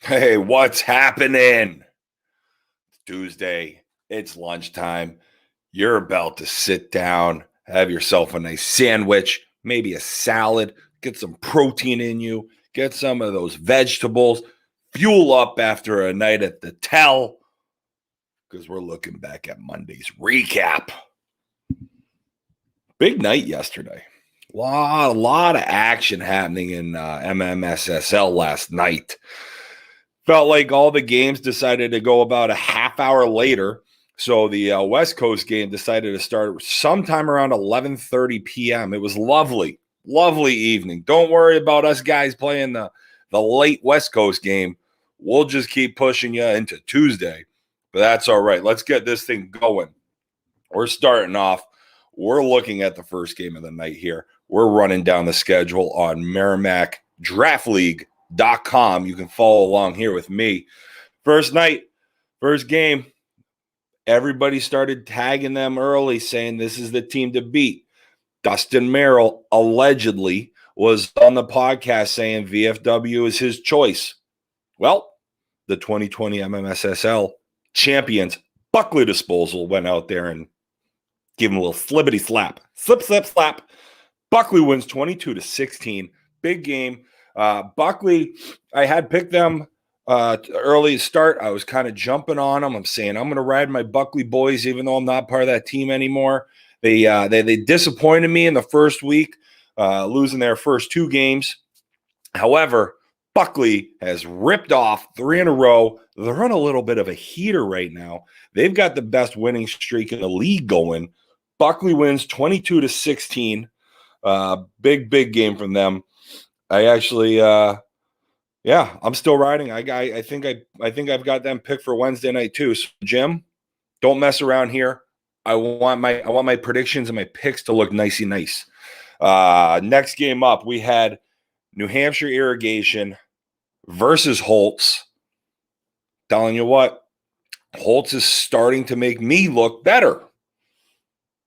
Hey, what's happening? It's Tuesday. It's lunchtime. You're about to sit down, have yourself a nice sandwich, maybe a salad, get some protein in you, get some of those vegetables, fuel up after a night at the tell, because we're looking back at Monday's recap. Big night yesterday. A lot of action happening in MMSSL last night. Felt like all the games decided to go about a half hour later. So the West Coast game decided to start sometime around 11:30 p.m. It was lovely, lovely evening. Don't worry about us guys playing the late West Coast game. We'll just keep pushing you into Tuesday. But that's all right. Let's get this thing going. We're starting off. We're looking at the first game of the night here. We're running down the schedule on Merrimack Draft League.com. You can follow along here with me. First night, first game, everybody started tagging them early, saying this is the team to beat. Dustin Merrill allegedly was on the podcast saying VFW is his choice. Well, the 2020 MMSSL champions, Buckley Disposal, went out there and gave him a little slippity slap. Slip, slip, slap. Buckley wins 22-16. Big game. Buckley, I had picked them early start. I was kind of jumping on them. I'm saying I'm going to ride my Buckley boys, even though I'm not part of that team anymore. They disappointed me in the first week, losing their first two games. However, Buckley has ripped off 3 in a row. They're on a little bit of a heater right now. They've got the best winning streak in the league going. Buckley wins 22-16. Big game from them. I actually, I'm still riding. I think I've got them picked for Wednesday night too. So Jim, don't mess around here. I want my predictions and my picks to look nicey nice. Next game up, we had New Hampshire Irrigation versus Holt's. Telling you what, Holt's is starting to make me look better.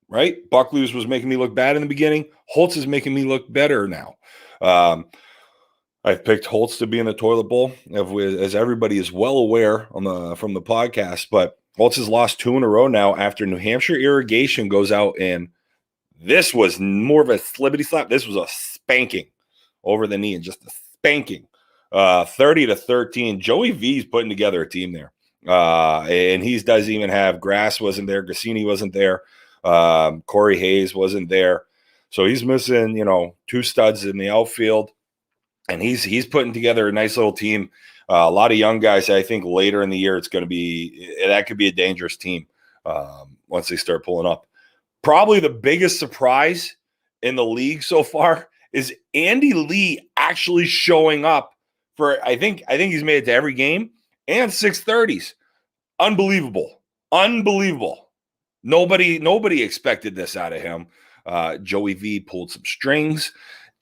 Right? Buckley's was making me look bad in the beginning. Holt's is making me look better now. I've picked Holt's to be in the toilet bowl, as everybody is well aware from the podcast. But Holt's has lost 2 in a row now after New Hampshire Irrigation goes out, and this was more of a slippity slap. This was a spanking over the knee, and just a spanking. 30-13. Joey V's putting together a team there, and he doesn't even have Grass wasn't there, Grassini wasn't there. Corey Hayes wasn't there. So he's missing, 2 studs in the outfield, and he's putting together a nice little team. A lot of young guys. I think later in the year, that could be a dangerous team once they start pulling up. Probably the biggest surprise in the league so far is Andy Lee actually showing up for, I think he's made it to every game and 630s. Unbelievable. Nobody expected this out of him. Joey V pulled some strings.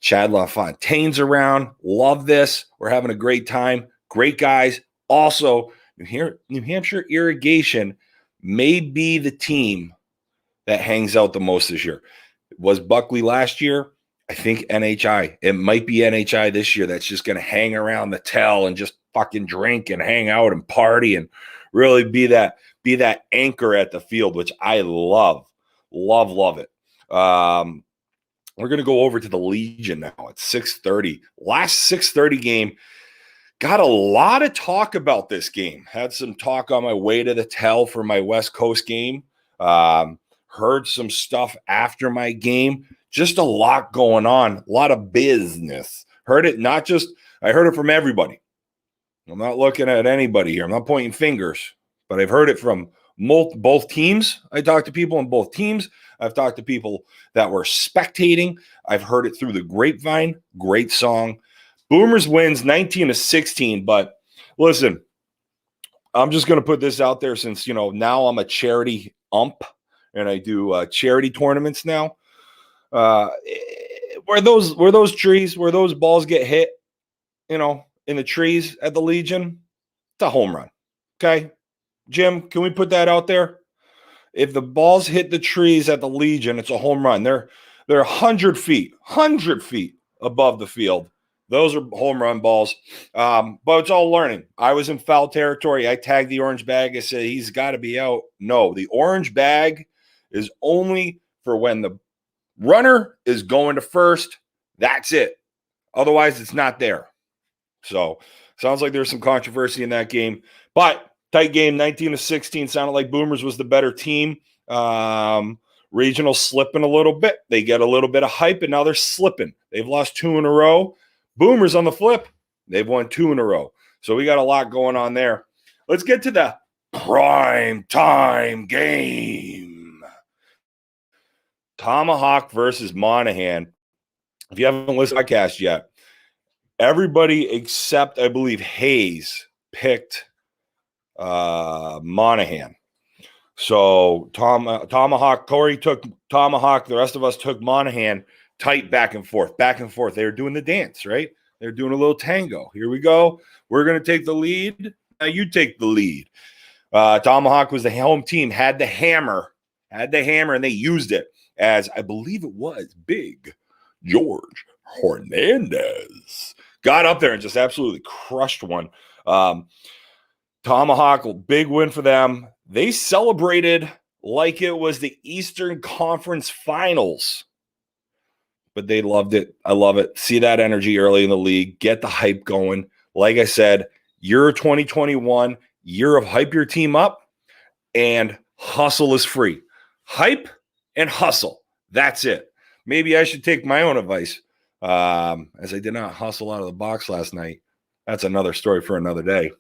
Chad LaFontaine's around. Love this. We're having a great time. Great guys. Also, New Hampshire Irrigation may be the team that hangs out the most this year. It was Buckley last year. I think NHI. It might be NHI this year that's just going to hang around the tell and just fucking drink and hang out and party and really be that anchor at the field, which I love it. We're going to go over to the Legion now at 6:30. Last 6:30 game. Got a lot of talk about this game. Had some talk on my way to the tell for my West Coast game. Heard some stuff after my game. Just a lot going on. A lot of business. I heard it from everybody. I'm not looking at anybody here. I'm not pointing fingers. But I've heard it from both teams. I talked to people on both teams. I've talked to people that were spectating. I've heard it through the grapevine. Great song. Boomers wins 19-16. But listen, I'm just going to put this out there since, now I'm a charity ump and I do charity tournaments now. Where those balls get hit, in the trees at the Legion, it's a home run. Okay. Jim, can we put that out there? If the balls hit the trees at the Legion, it's a home run. They're 100 feet above the field. Those are home run balls. But it's all learning. I was in foul territory. I tagged the orange bag. I said, he's got to be out. No, the orange bag is only for when the runner is going to first. That's it. Otherwise, it's not there. So sounds like there's some controversy in that game. But tight game, 19-16. Sounded like Boomers was the better team. Regional slipping a little bit. They get a little bit of hype, and now they're slipping. They've lost 2 in a row. Boomers on the flip, they've won 2 in a row. So we got a lot going on there. Let's get to the prime time game. Tomahawk versus Monahan. If you haven't listened to the podcast yet, everybody except, I believe, Hayes picked Monahan. So Tomahawk, Corey took Tomahawk. The rest of us took Monahan. Tight back and forth, back and forth. They were doing the dance, right? They're doing a little tango. Here we go. We're going to take the lead. Now you take the lead. Tomahawk was the home team, had the hammer, and they used it as, I believe it was, Big George Hernandez got up there and just absolutely crushed one. Tomahawk, big win for them. They celebrated like it was the Eastern Conference Finals. But they loved it. I love it. See that energy early in the league. Get the hype going. Like I said, year 2021, year of hype your team up, and hustle is free. Hype and hustle. That's it. Maybe I should take my own advice, as I did not hustle out of the box last night. That's another story for another day.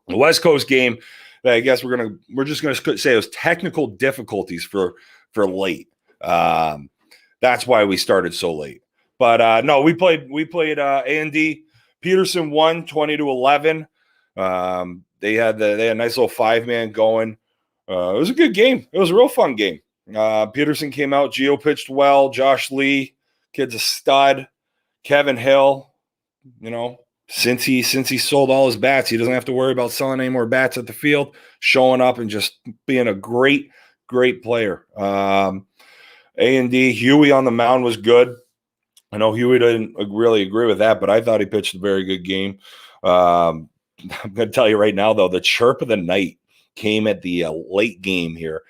The West Coast game, I guess we're just gonna say it was technical difficulties for late. That's why we started so late. But no, we played A&D. Petersen won 20-11. They had a nice little 5-man going. It was a good game. It was a real fun game. Petersen came out. Gio pitched well. Josh Lee, kid's a stud. Kevin Hill, since he sold all his bats, he doesn't have to worry about selling any more bats at the field, showing up and just being a great, great player. A&D, Huey on the mound was good. I know Huey didn't really agree with that, but I thought he pitched a very good game. I'm going to tell you right now, though, the chirp of the night came at the late game here.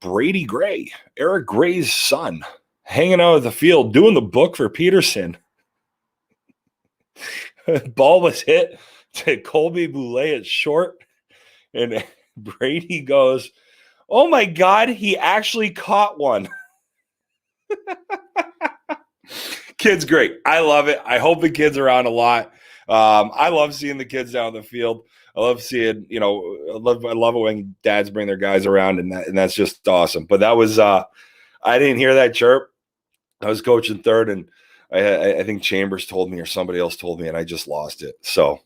Brady Gray, Eric Gray's son, hanging out at the field, doing the book for Petersen. Ball was hit to Colby Boulay at short, and Brady goes, "Oh my God, he actually caught one." Kid's great. I love it. I hope the kid's around a lot. I love seeing the kids down the field. I love seeing, I love it when dads bring their guys around, and that's just awesome. But that was, I didn't hear that chirp. I was coaching third, and I think Chambers told me or somebody else told me, and I just lost it. So,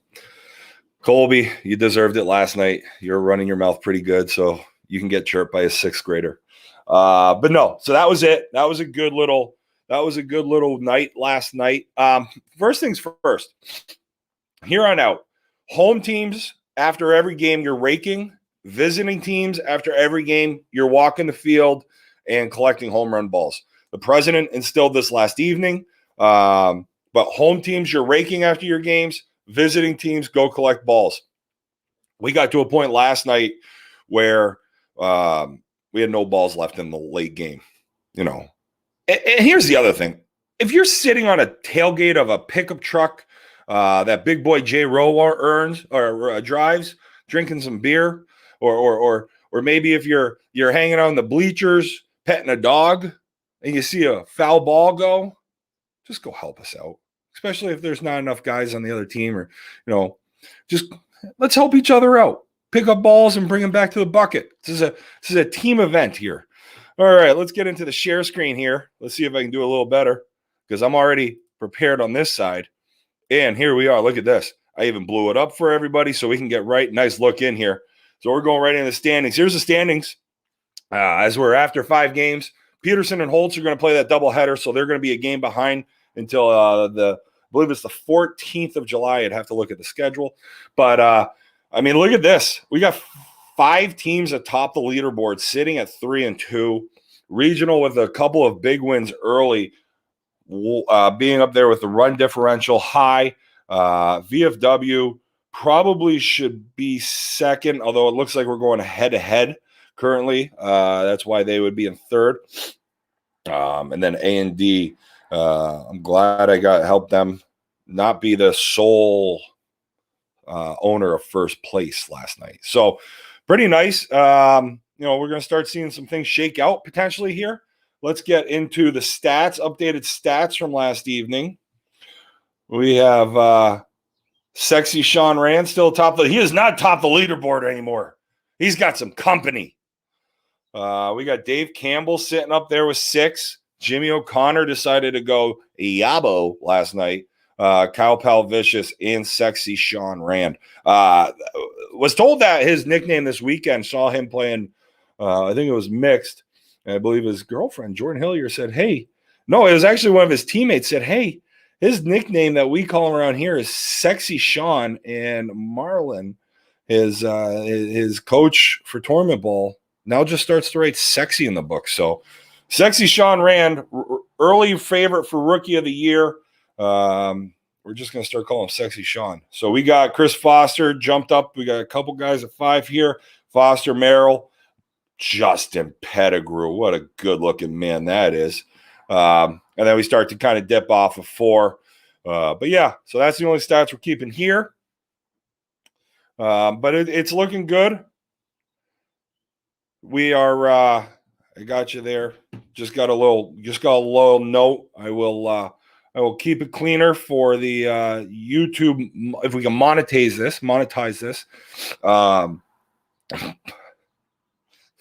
Colby, you deserved it last night. You're running your mouth pretty good, so you can get chirped by a 6th grader. But no, so that was it. That was a good little night last night. First things first, here on out, home teams, after every game, you're raking. Visiting teams, after every game, you're walking the field and collecting home run balls. The president instilled this last evening. But home teams, you're raking after your games. Visiting teams, go collect balls. We got to a point last night where we had no balls left in the late game, And here's the other thing. If you're sitting on a tailgate of a pickup truck that big boy Jay Rowe drives, drinking some beer, or maybe if you're hanging out in the bleachers, petting a dog, and you see a foul ball go, just go help us out. Especially if there's not enough guys on the other team, or just let's help each other out. Pick up balls and bring them back to the bucket. This is a team event here. All right, let's get into the share screen here. Let's see if I can do a little better, because I'm already prepared on this side. And here we are. Look at this. I even blew it up for everybody so we can get nice look in here. So we're going right into the standings. Here's the standings. As we're after 5 games, Petersen and Holt are going to play that doubleheader, so they're going to be a game behind until I believe it's the 14th of July. I'd have to look at the schedule. But, look at this. We got 5 teams atop the leaderboard sitting at 3-2. Regional with a couple of big wins early. being up there with the run differential high. VFW probably should be second, although it looks like we're going head-to-head currently. That's why they would be in third. And then A&D, I'm glad I helped them not be the sole owner of first place last night. So pretty nice. We're going to start seeing some things shake out potentially here. Let's get into the stats, updated stats from last evening. We have Sexy Sean Rand still top. He is not top the leaderboard anymore. He's got some company. We got Dave Campbell sitting up there with 6. Jimmy O'Connor decided to go Yabo last night. Kyle Palvicious and Sexy Sean Rand. Was told that his nickname this weekend, saw him playing, I think it was mixed. And I believe his girlfriend, Jordan Hillier, said, hey, no, it was actually one of his teammates said, hey, his nickname that we call him around here is Sexy Sean. And Marlon, his coach for tournament ball, now just starts to write sexy in the book. So Sexy Sean Rand, early favorite for Rookie of the Year. We're just going to start calling him Sexy Sean. So we got Chris Foster jumped up. We got a couple guys at 5 here. Foster, Merrill, Justin Pettigrew. What a good-looking man that is. And then we start to kind of dip off of 4. But, yeah, so that's the only stats we're keeping here. But it's looking good. We are I got you there. Just got a little note. I will keep it cleaner for the YouTube if we can monetize this.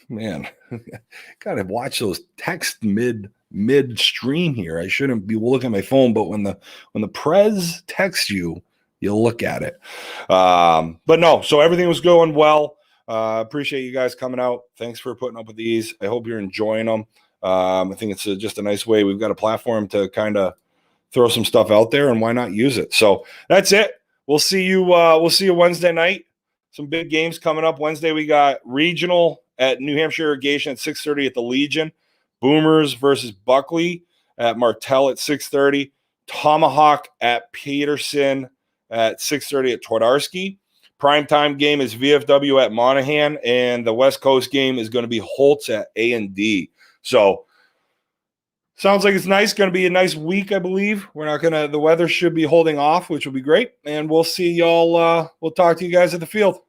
Man, gotta watch those texts mid-stream here. I shouldn't be looking at my phone, but when the Prez texts you, you'll look at it. But no, so everything was going well. Appreciate you guys coming out. Thanks for putting up with these. I hope you're enjoying them. I think it's just a nice way. We've got a platform to kind of throw some stuff out there, and why not use it? So that's it. We'll see you Wednesday night. Some big games coming up. Wednesday we got regional at New Hampshire Irrigation at 6:30 at the Legion. Boomers versus Buckley at Martell at 6:30. Tomahawk at Petersen at 6:30 at Twardarski. Primetime game is VFW at Monahan, and the West Coast game is going to be Holt's at A&D. So sounds like it's nice. Going to be a nice week, I believe. The weather should be holding off, which will be great. And we'll see y'all. We'll talk to you guys at the field.